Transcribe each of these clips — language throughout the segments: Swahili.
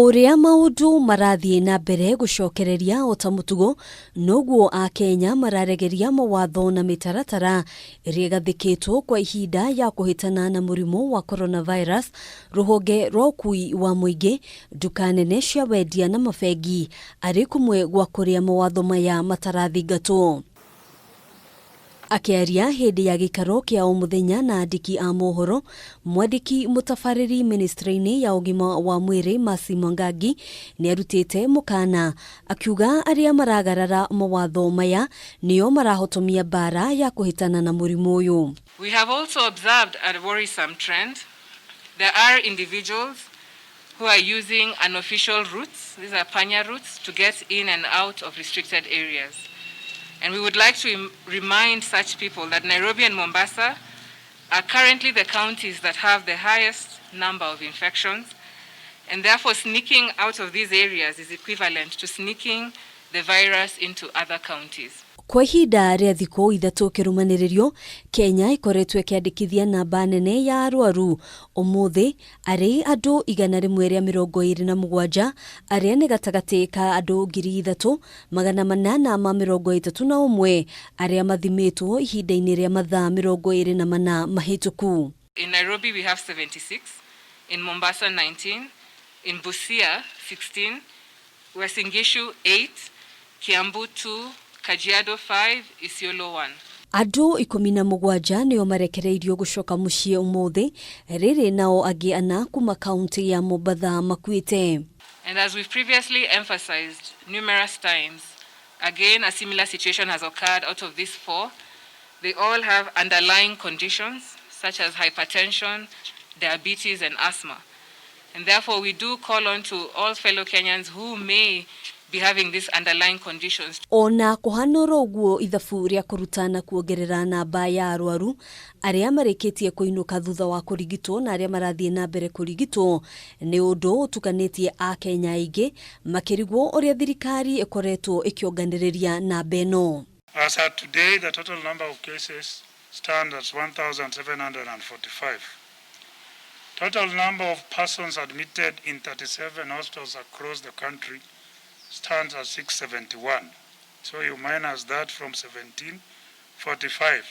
Oria maundu marathie na mbere gucokereria ota mutugo noguo a Kenya mararegeria mawatho na mitaratara iria gathikitwo kwa ihinda ya kuhitana na murimu wa coronavirus ruhonge rwa ukui wa muingi nduka nene cia wendia na mabegi ari kumwe gwa kuria mawatho maya matarathingatwo. Akiaria hindi ya gikaro kia o muthenya na andiki a mohoro, mwandiki mutafariri ministry-ini ya ugima wa mwiri Masi Mwangangi ni arutite mukaana akiuga aria maragarara mawatho maya nio marahotomia bara ya kuhitana na murimu uyu. We have also observed a worrisome trend. There are individuals who are using unofficial routes, these are panya routes, to get in and out of restricted areas. And we would like to remind such people that Nairobi and Mombasa are currently the counties that have the highest number of infections, and therefore sneaking out of these areas is equivalent to sneaking the virus into other counties. Kwa ihinda ria thiku ithatu kirumanirio, Kenya ikoretwo ikiandikithia namba nene ya arwaru umuthi ari andu 127 aria ni gatagati ka andu 3,831 aria mathimitwo ihinda-ini ria mathaa 24 mahituku. In Nairobi we have 76, in Mombasa 19, in Busia 16, Uasin Gishu 8, Kiambu 2, Kajiado 5, Isiolo 1. Andu 17 nio marekereirio gucoka mucii umuthi riri nao angi ana kuma kaunti ya Mombasa makuite. And as we've previously emphasized numerous times, again a similar situation has occurred out of these 4. They all have underlying conditions such as hypertension, diabetes and asthma. And therefore we do call on to all fellow Kenyans who may be having these underlying conditions. Ona kuhanoro uguo ithabu ria kurutana kuongerera namba ya arwaru aria marikitie kuinuka thutha wa kurigitwo na aria marathie na mbere kurigitwo ni undu utukanitie a Kenya aingi makirigwo uria thirikari ikoretwo ikionganiriria namba eno. As at today, the total number of cases stands at 1,745. Total number of persons admitted in 37 hospitals across the country stands at 671. So you minus that from 1745.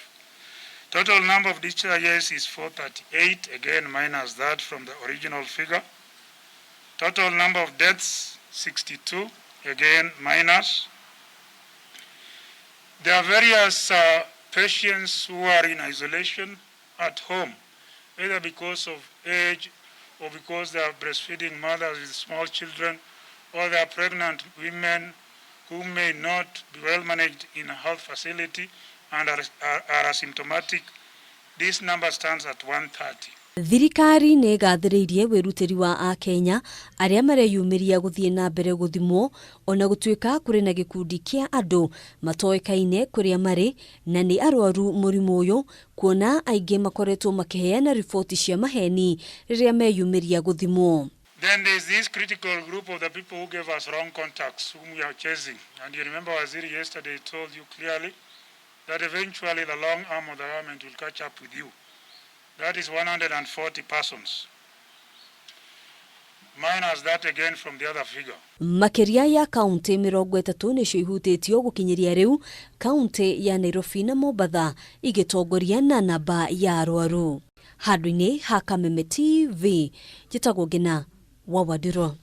Total number of discharges is 438, again minus that from the original figure. Total number of deaths 62, again minus. There are various patients who are in isolation at home, either because of age or because they are breastfeeding mothers with small children, or they are pregnant women who may not be well managed in a health facility and are asymptomatic. This number stands at 130. Thirikari ne gathiririe wirutiri wa a Kenya aria cireyumiria guthie na mbere guthimwo ona gutuika kuri na gikundi kia andu matoekaine kuria mari na ni arwaru murimu uyu kuona aingi makoretwo makiheana ripoti cia maheni riria meyumiria guthimwo. Then there's this critical group of the people who gave us wrong contacts, whom we are chasing. And you remember Waziri yesterday told you clearly that eventually the long arm of the government will catch up with you. That is 140 persons. Minus that again from the other figure. Makiria ya kaunti 30 nicio ihutitio gukinyiria riu kaunti ya Nairobi na Mombasa igitongoria na namba ya arwaru. Handũ-inĩ ha Kameme TV, njĩtagwo Ngina wa Wadiro.